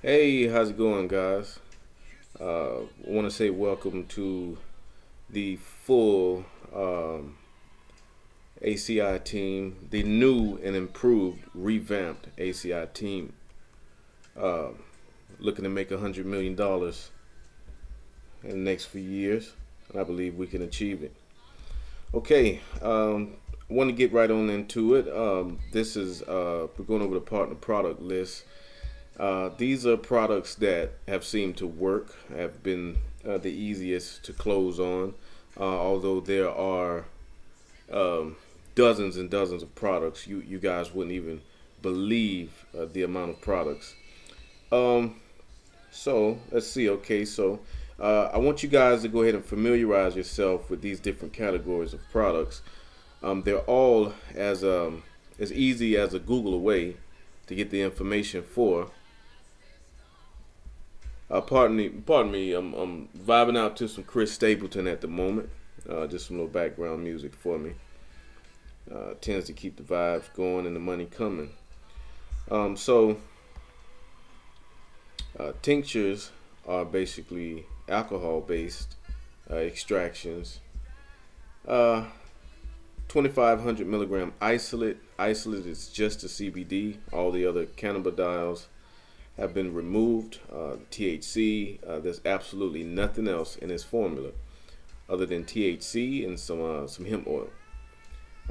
Hey, how's it going, guys? I want to say welcome to the full ACI team, the new and improved, revamped ACI team, uh, looking to make $100 million in the next few years. And I believe we can achieve it. Okay, I want to get right on into it. This is we're going over the partner product list. These are products that have seemed to work, have been the easiest to close on, although there are um, dozens and dozens of products. You guys wouldn't even believe the amount of products. Um, so let's see. Okay, so I want you guys to go ahead and familiarize yourself with these different categories of products. They're all as easy as a Google away to get the information for. Pardon me. I'm vibing out to some Chris Stapleton at the moment. Just some little background music for me. Tends to keep the vibes going and the money coming. So tinctures are basically alcohol-based extractions. Uh, 2,500 milligram isolate. Isolate is just a CBD. All the other cannabidiols have been removed. THC, there's absolutely nothing else in this formula other than THC and some hemp oil.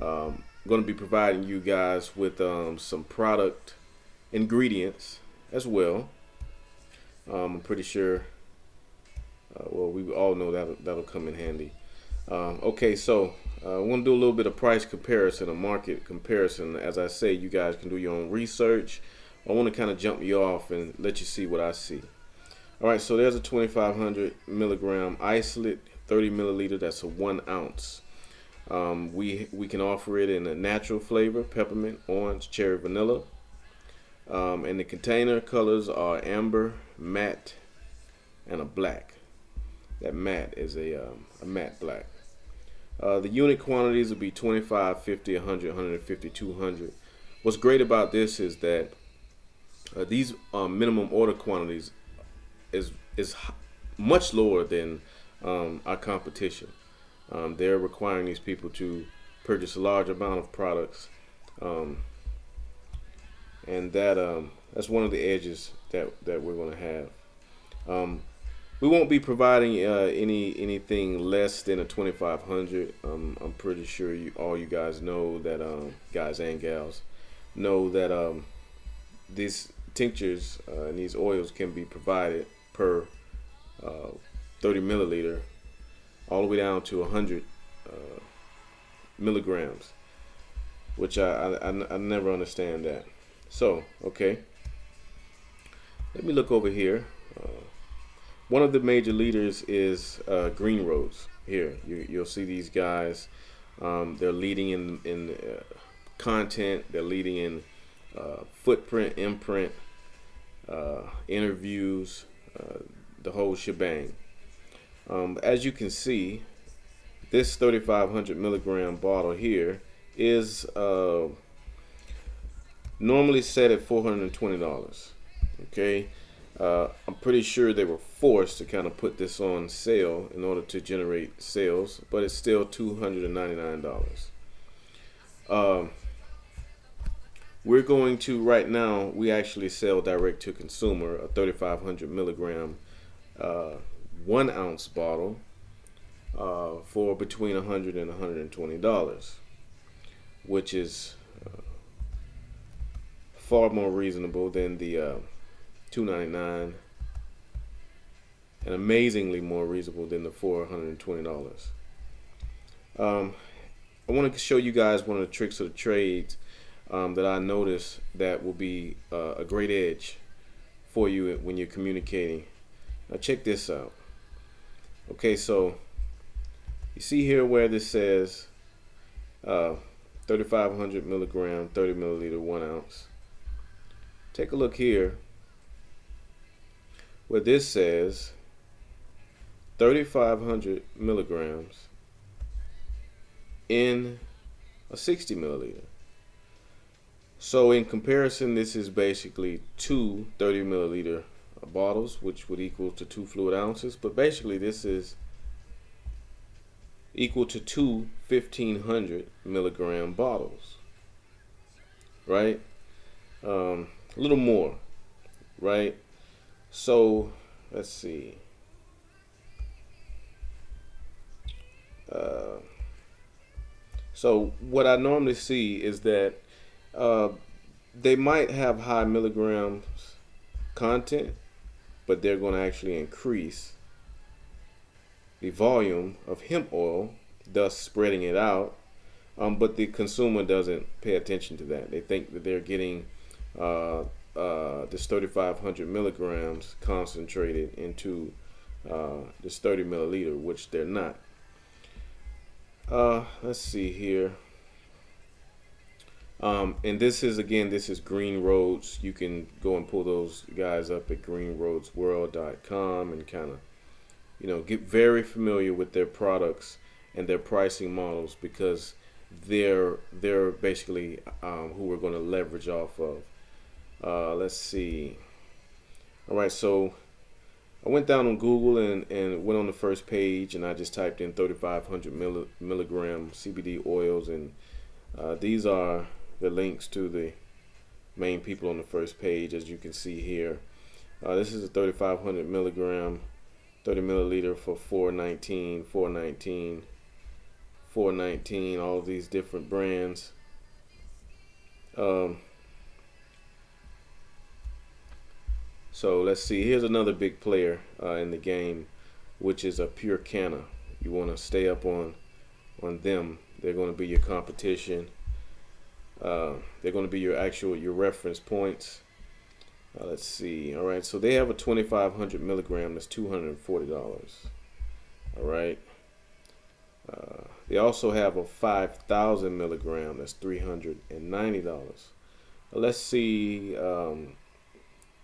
I'm going to be providing you guys with some product ingredients as well. I'm pretty sure. Well, we all know that'll come in handy. Okay, so I want to do a little bit of price comparison, a market comparison. As I say, you guys can do your own research. I want to kind of jump you off and let you see what I see. All right, so there's a 2,500 milligram isolate, 30 milliliter. That's a 1 ounce. We can offer it in a natural flavor: peppermint, orange, cherry, vanilla. And the container colors are amber, matte, and a black. That matte is a matte black. The unit quantities will be 25, 50, 100, 150, 200. What's great about this is that these minimum order quantities is much lower than our competition. They're requiring these people to purchase a large amount of products, um, and that's one of the edges that we're going to have. Um, we won't be providing anything less than a 2,500. I'm pretty sure all you guys know that, guys and gals know that these tinctures and these oils can be provided per uh, 30 milliliter all the way down to 100 milligrams, which I never understand that. So, okay, let me look over here. One of the major leaders is Green Rose. Here, you'll see these guys. They're leading in content. They're leading in footprint, imprint, interviews, the whole shebang. As you can see, this 3,500 milligram bottle here is normally set at $420. Okay, I'm pretty sure they were forced to kind of put this on sale in order to generate sales, but it's still $299. We're going to right now. We actually sell direct to consumer a 3,500 milligram 1 ounce bottle for between $100 and $120, which is far more reasonable than the $299, and amazingly more reasonable than the $420. I want to show you guys one of the tricks of the trades that I noticed that will be a great edge for you when you're communicating. Now check this out. Okay, so you see here where this says 3,500 milligram, 30 milliliter, 1 ounce. Take a look here where this says 3,500 milligrams in a 60 milliliter. So in comparison, this is basically two 30 milliliter bottles, which would equal to 2 fluid ounces. But basically, this is equal to two 1,500 milligram bottles, right? A little more, right? So let's see. So what I normally see is that uh, they might have high milligrams content, but they're going to actually increase the volume of hemp oil, thus spreading it out. But the consumer doesn't pay attention to that. They think that they're getting this 3,500 milligrams concentrated into this 30 milliliter, which they're not. Let's see here. And this is, again, this is Green Roads. You can go and pull those guys up at greenroadsworld.com and kind of, get very familiar with their products and their pricing models, because they're basically who we're going to leverage off of. Let's see. All right, so I went down on Google and went on the first page, and I just typed in 3,500 milligram CBD oils, and these are the links to the main people on the first page, as you can see here. This is a 3,500 milligram, 30 milliliter for $4.19, $4.19, $4.19. All of these different brands. So let's see. Here's another big player in the game, which is a Pure Canna. You want to stay up on them. They're going to be your competition. They're going to be your reference points. Let's see. All right, so they have a 2,500 milligram. That's $240. All right. They also have a 5,000 milligram. That's $390. Let's see.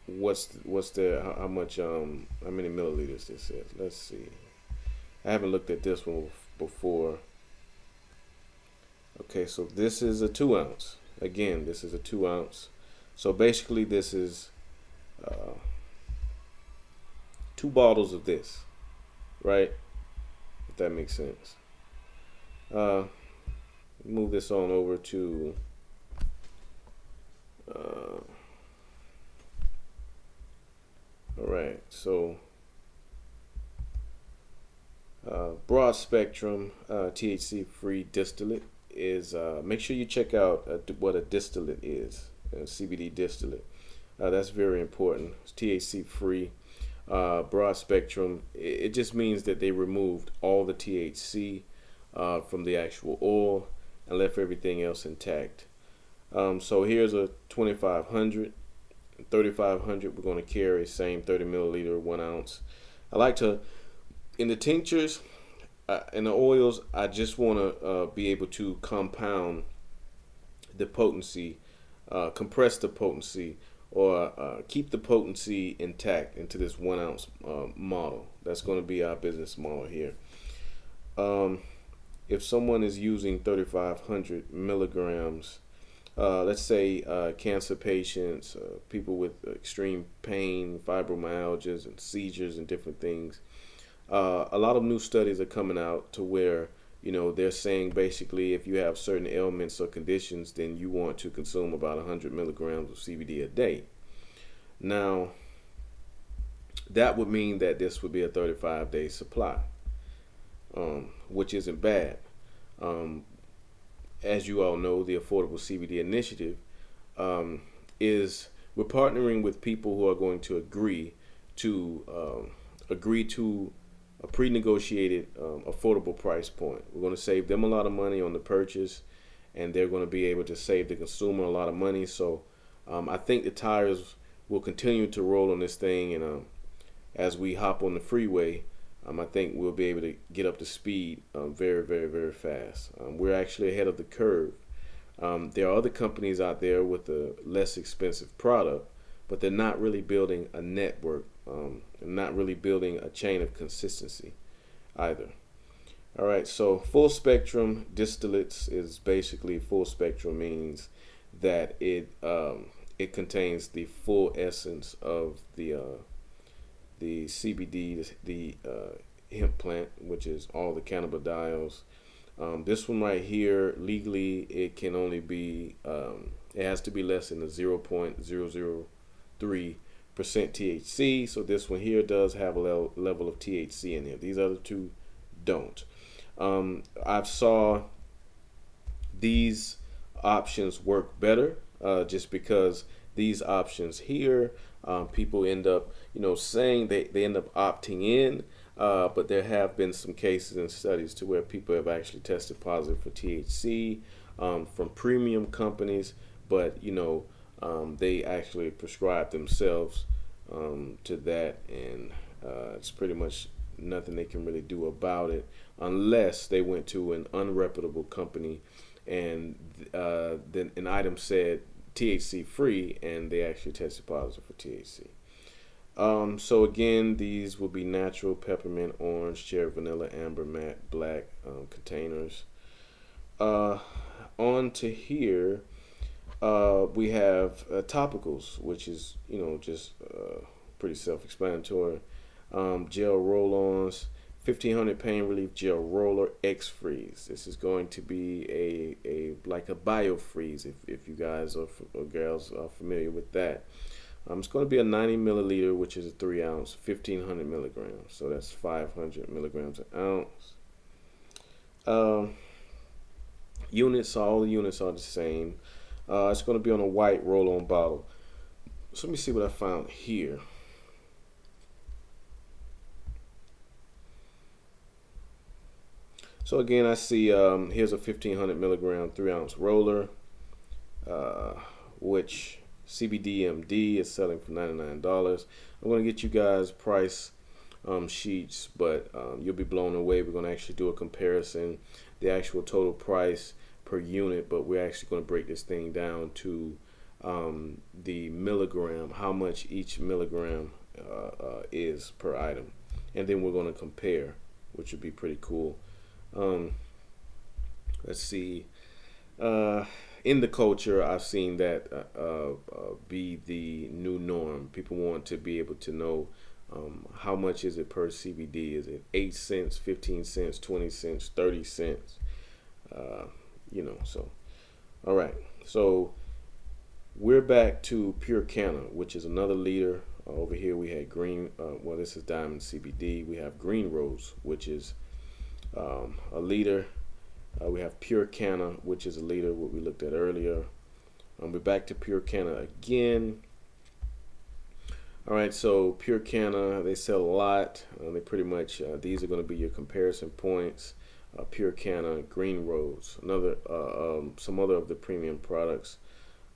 What's their how much how many milliliters this is. Let's see. I haven't looked at this one before. Okay, so this is a 2 ounce. Again, this is a 2 ounce. So basically, this is 2 bottles of this, right? If that makes sense. Move this on over to all right, so broad spectrum THC free distillate is, make sure you check out what a distillate is, CBD distillate. That's very important. It's THC free, broad spectrum. It just means that they removed all the THC from the actual oil and left everything else intact. So here's a 2,500. 3,500 we're going to carry, same 30 milliliter, 1 ounce. I like to, in the tinctures, in the oils, I just want to be able to compound the potency, compress the potency, or keep the potency intact into this 1 ounce model. That's going to be our business model here. If someone is using 3,500 milligrams, let's say cancer patients, people with extreme pain, fibromyalgias and seizures and different things. A lot of new studies are coming out to where, they're saying basically if you have certain ailments or conditions, then you want to consume about 100 milligrams of CBD a day. Now, that would mean that this would be a 35-day supply, which isn't bad. As you all know, the Affordable CBD Initiative is, we're partnering with people who are going to agree to a pre-negotiated affordable price point. We're going to save them a lot of money on the purchase, and they're going to be able to save the consumer a lot of money. So I think the tires will continue to roll on this thing, and as we hop on the freeway, I think we'll be able to get up to speed very, very, very fast. We're actually ahead of the curve. There are other companies out there with a less expensive product, but they're not really building a network, not really building a chain of consistency either. All right, so full spectrum distillates is basically, full spectrum means that it contains the full essence of the the CBD, the hemp plant, which is all the cannabidiols. This one right here, legally, it can only be, it has to be less than the 0.003% THC. So this one here does have a level of THC in here. These other two don't. I've saw these options work better, just because these options here, people end up, saying they end up opting in, but there have been some cases and studies to where people have actually tested positive for THC from premium companies, but they actually prescribe themselves to that, and it's pretty much nothing they can really do about it unless they went to an unreputable company and then an item said THC free and they actually tested positive for THC. So again, these will be natural, peppermint, orange, cherry, vanilla, amber, matte, black containers. On to here, we have topicals, which is just pretty self-explanatory. Gel roll-ons, 1500 pain relief gel roller X freeze. This is going to be a like a bio freeze if you guys or girls are familiar with that. It's going to be a 90 milliliter, which is a 3 ounce, 1500 milligrams. So that's 500 milligrams an ounce. Units, all the units are the same. It's going to be on a white roll-on bottle. So let me see what I found here. So again, I see here's a 1500 milligram 3 ounce roller, which CBDMD is selling for $99. I'm going to get you guys price sheets, but you'll be blown away. We're going to actually do a comparison, the actual total price per unit, but we're actually going to break this thing down to the milligram, how much each milligram is per item, and then we're going to compare, which would be pretty cool. Let's see. In the culture, I've seen that be the new norm. People want to be able to know how much is it per CBD. Is it 8 cents, 15 cents, 20 cents, 30 cents? So, all right. So we're back to Pure Canna, which is another leader. Over here we had green. Well, this is Diamond CBD. We have Green Rose, which is a leader. We have Pure Canna, which is a leader, what we looked at earlier. We're back to Pure Canna again. All right, so Pure Canna, they sell a lot. They pretty much, these are going to be your comparison points. Pure Canna, Green Rose, another, some other of the premium products.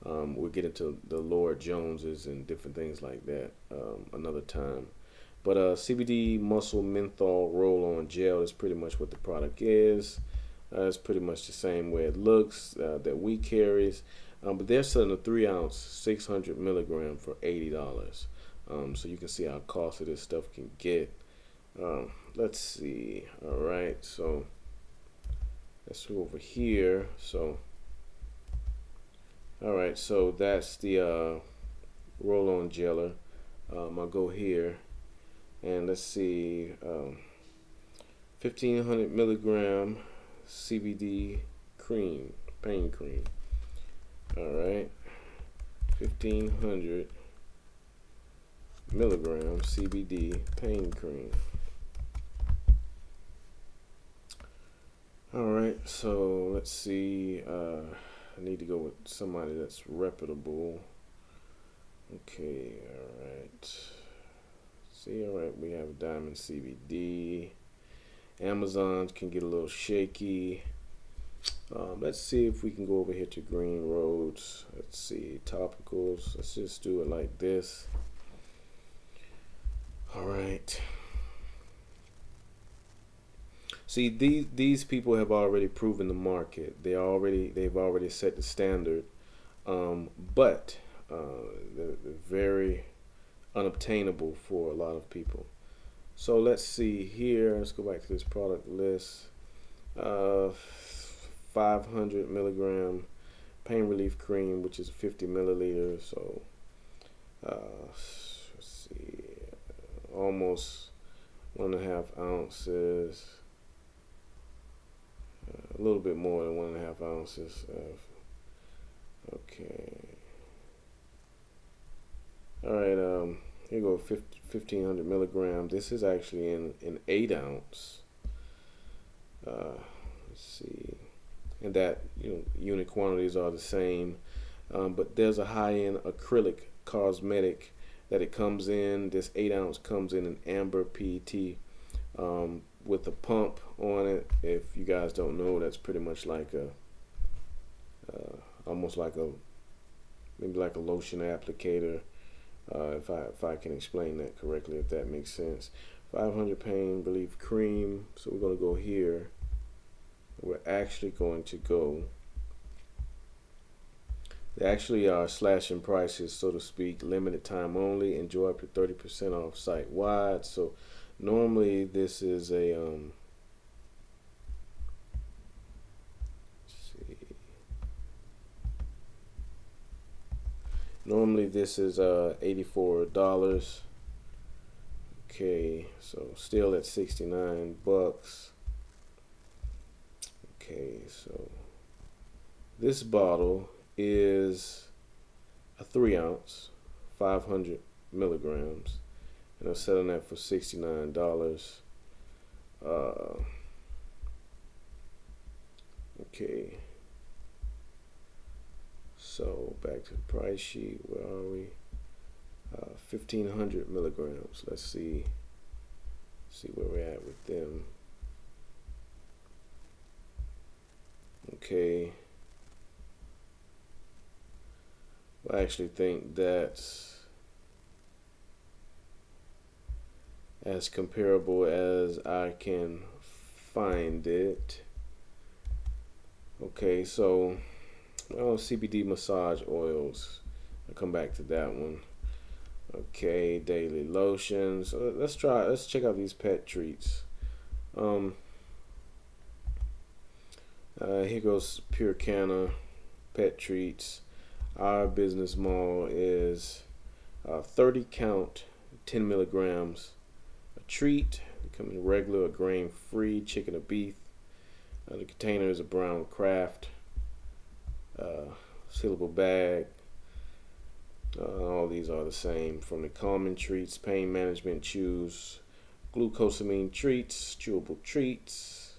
We'll get into the Lord Joneses and different things like that another time. But CBD Muscle Menthol Roll-On Gel is pretty much what the product is. It's pretty much the same way it looks that we carries. But they're selling a 3 ounce, 600 milligram for $80. So you can see how costly this stuff can get. Let's see. All right, so let's go over here. So, all right, so that's the roll-on geller. I'll go here. And let's see, 1500 milligram CBD cream, pain cream. All right, 1500 milligram CBD pain cream. All right, so let's see. I need to go with somebody that's reputable. Okay, all right. All right, we have Diamond CBD. Amazon can get a little shaky. Let's see if we can go over here to Green Roads. Let's see, topicals. Let's just do it like this. All right. See, these people have already proven the market. They've already set the standard, but they're very unobtainable for a lot of people. So let's see here. Let's go back to this product list. 500 milligram pain relief cream, which is 50 milliliters. So let's see, almost 1.5 ounces, a little bit more than 1.5 ounces of, okay. All right, here you go, 1,500 milligrams. This is actually in an 8 ounce. Let's see, and that, unit quantities are the same, but there's a high-end acrylic cosmetic that it comes in. This 8 ounce comes in an amber PET with a pump on it. If you guys don't know, that's pretty much like a almost like a, maybe like a lotion applicator, if I can explain that correctly, if that makes sense. 500 pain relief cream. So we're going to go here. We're actually going to go, they actually are slashing prices, so to speak, limited time only. Enjoy up to 30% off site wide. So normally this is a let's see. Normally this is $84. Okay, so still at 69 bucks. Okay, so this bottle is a 3 ounce, 500 milligrams, and I'm selling that for $69. Okay, so back to the price sheet. Where are we? 1,500 milligrams. Let's see where we're at with them. Okay, I actually think that's as comparable as I can find it. Okay, so CBD massage oils. I'll come back to that one. Okay, daily lotions. Let's check out these pet treats. Here goes Pure Canna pet treats. Our business model is 30 count, 10 milligrams a treat. They come in regular or grain free, chicken or beef. The container is a brown craft, sealable bag. All these are the same. From the calming treats, pain management chews, glucosamine treats, chewable treats,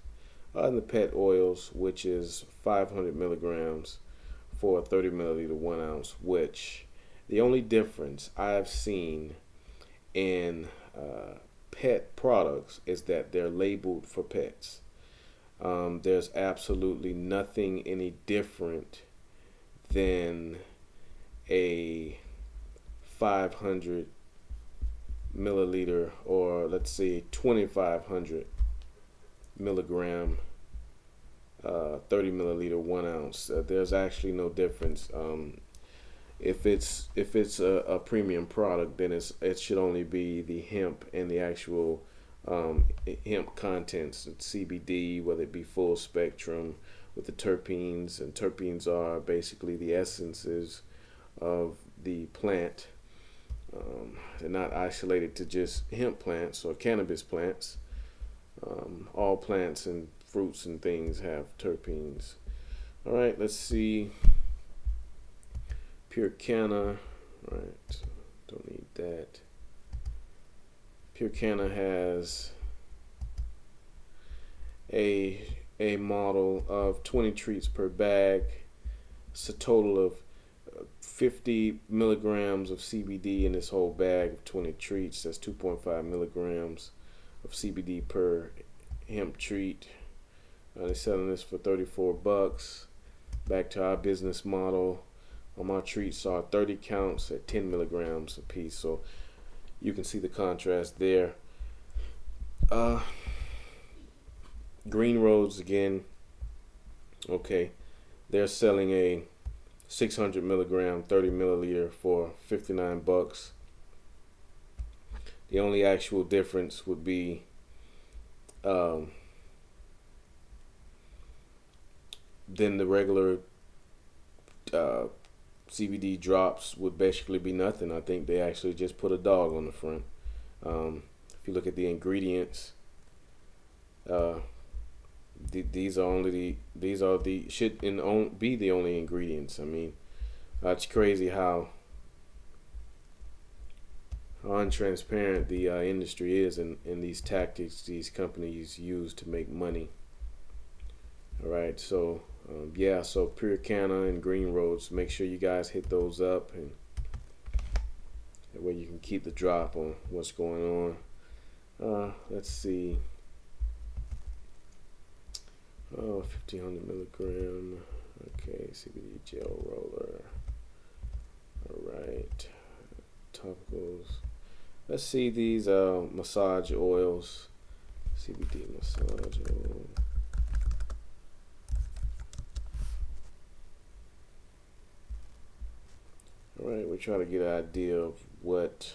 and the pet oils, which is 500 milligrams for a 30 milliliter 1 ounce, which the only difference I've seen in pet products is that they're labeled for pets. There's absolutely nothing any different than a 500 milliliter, or let's say 2,500 milligram 30 milliliter 1 ounce. There's actually no difference. If it's a premium product, then it should only be the hemp and the actual hemp contents, CBD, whether it be full spectrum with the terpenes, and terpenes are basically the essences of the plant. They're not isolated to just hemp plants or cannabis plants. All plants and fruits and things have terpenes. All right, let's see. Pure Canna. All right, don't need that. Pure Canna has a model of 20 treats per bag. It's a total of 50 milligrams of CBD in this whole bag of 20 treats. That's 2.5 milligrams of CBD per hemp treat. They're selling this for 34 bucks. Back to our business model. My treats are 30 counts at 10 milligrams a piece, so you can see the contrast there. Green Roads again. Okay, they're selling a 600 milligram 30 milliliter for 59 bucks. The only actual difference would be then the regular CBD drops would basically be nothing. I think they actually just put a dog on the front. you look at the ingredients, these are the should be the only ingredients. I mean, it's crazy how untransparent the industry is, and these tactics these companies use to make money. All right, so yeah, so Pure Canna and Green Roads, make sure you guys hit those up, and that way you can keep the drop on what's going on. Let's see. 1500 milligram. Okay, CBD gel roller. All right, topicals. Let's see these massage oils. CBD massage oil. All right, we're trying to get an idea of what.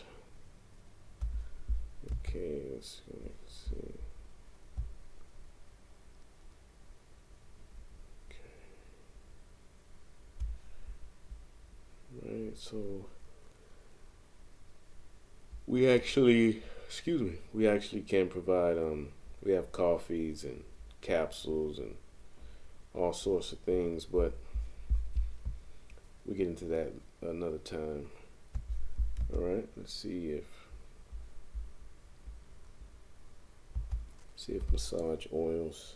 Okay, let's see. Right, so we actually can provide we have coffees and capsules and all sorts of things, but we get into that another time. All right, let's see if massage oils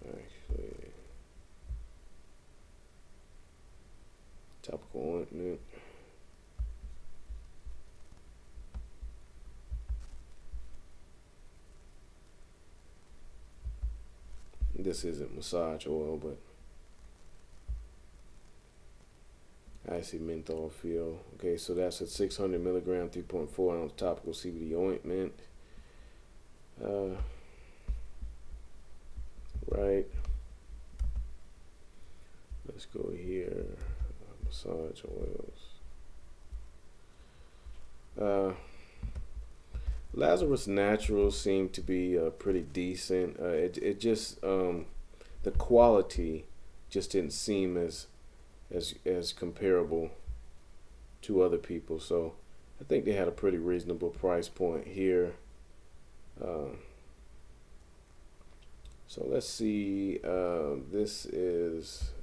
actually. Topical ointment. This isn't massage oil, but I see menthol feel. Okay, so that's a 600 milligram, 3.4 ounce topical CBD ointment. Right. Let's go here. Massage oils. Lazarus Naturals seem to be pretty decent. It just the quality just didn't seem as comparable to other people. So I think they had a pretty reasonable price point here. So let's see. Let's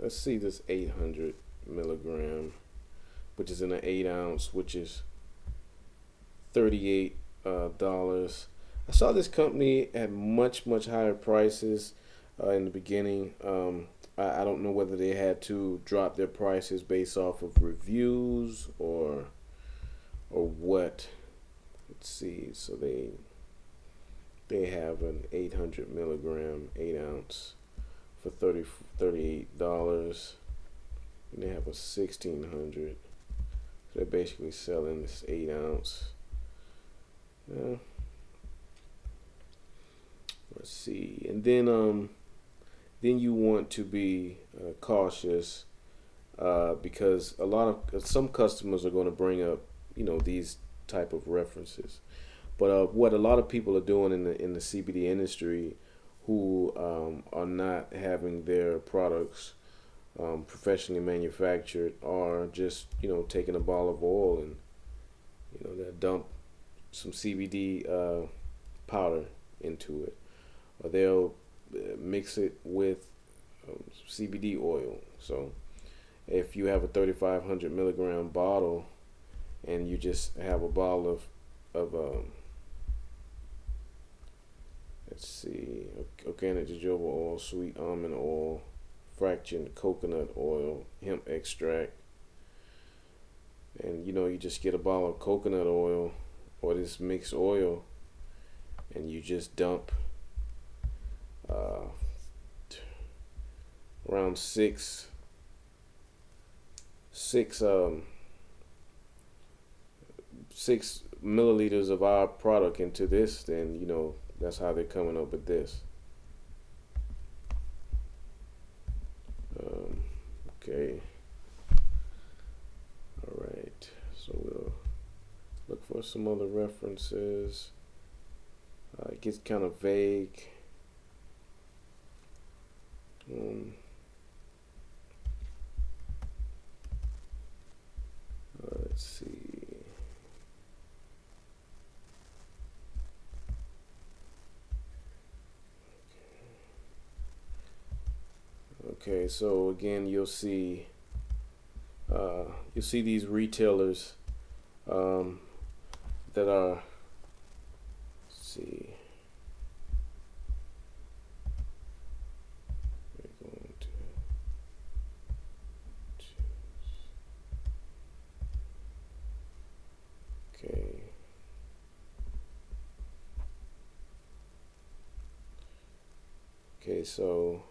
see this 800 milligram, which is in an 8 ounce, which is $38. I saw this company at much higher prices in the beginning. I don't know whether they had to drop their prices based off of reviews or what. Let's see. So they have an 800 milligram 8 ounce for $38. And they have a 1600. So they're basically selling this 8 ounce. Let's see, and then you want to be cautious because some customers are going to bring up these type of references, but what a lot of people are doing in the CBD industry who are not having their products professionally manufactured are just taking a ball of oil and they dump some CBD powder into it, or they'll mix it with CBD oil. So if you have a 3,500 milligram bottle and you just have a bottle of let's see, organic jojoba oil, sweet almond oil, fractioned coconut oil, hemp extract, and you just get a bottle of coconut oil or this mixed oil, and you just dump around six milliliters of our product into this, then that's how they're coming up with this. Okay. All right. So we'll look for some other references. It gets kind of vague. Let's see. Okay, so again, you'll see these retailers that are, let's see, we're going to choose, okay. Okay, so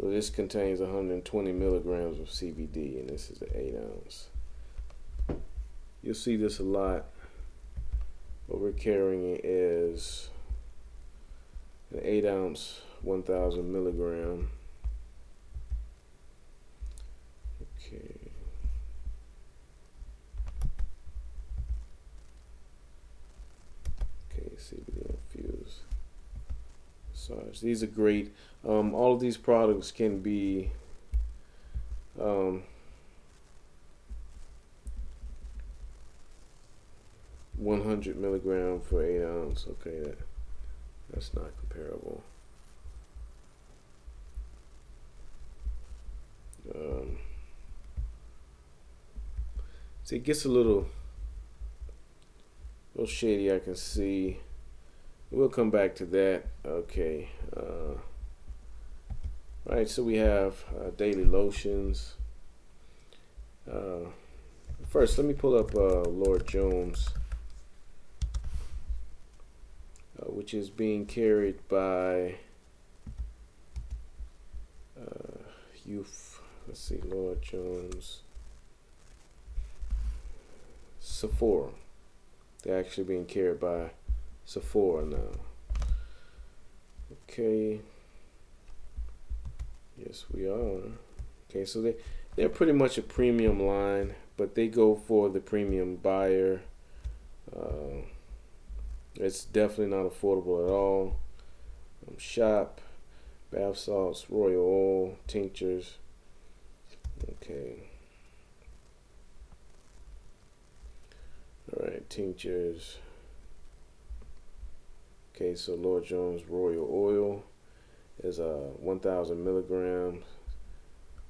this contains 120 milligrams of CBD, and this is the 8 ounce. You'll see this a lot. What we're carrying is an 8 ounce, 1,000 milligram. Okay. Okay, CBD infused massage. These are great. All of these products can be 100 milligram for 8 ounce. Okay, that's not comparable. See, it gets a little shady, I can see. We'll come back to that. Okay. Right, so we have daily lotions. First, let me pull up Lord Jones, which is being carried by youth. Let's see, Lord Jones, Sephora. They're actually being carried by Sephora now. Okay. Yes, we are. Okay, so they're pretty much a premium line, but they go for the premium buyer. It's definitely not affordable at all. Shop, bath salts, royal oil, tinctures. Okay. All right, tinctures. Okay, so Lord Jones royal oil is 1,000 milligrams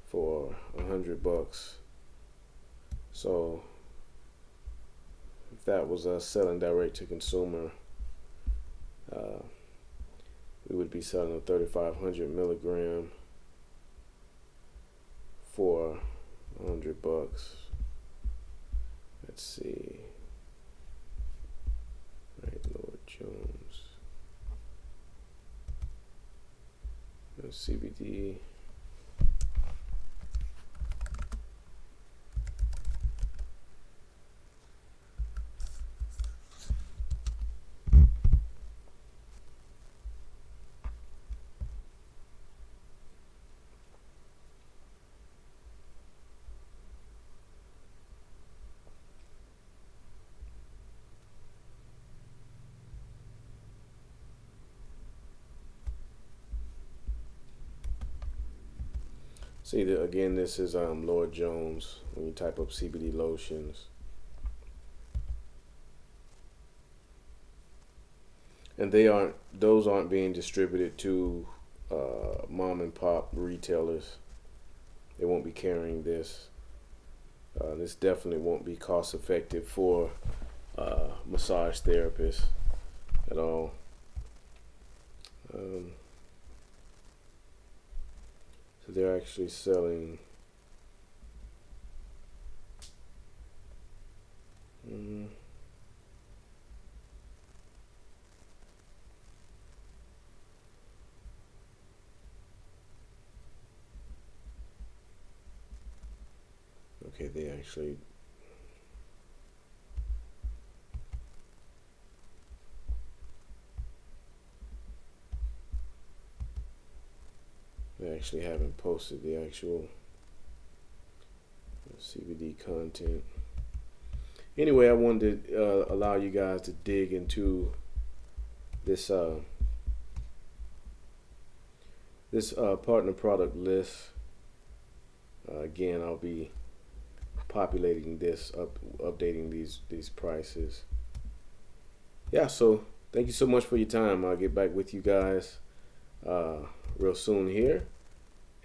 for $100. So if that was selling direct to consumer, we would be selling a 3,500 milligram for $100. Let's see. Right, Lord Jones. CBD. See, again, this is Lord Jones when you type up CBD lotions. And those aren't being distributed to mom and pop retailers. They won't be carrying this. This definitely won't be cost effective for massage therapists at all. So they're actually selling okay, they actually haven't posted the actual CBD content. Anyway, I wanted to allow you guys to dig into this partner product list. Again, I'll be populating this, updating these prices. Yeah, so Thank you so much for your time. I'll get back with you guys real soon here.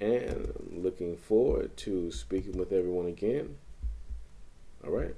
And I'm looking forward to speaking with everyone again. All right.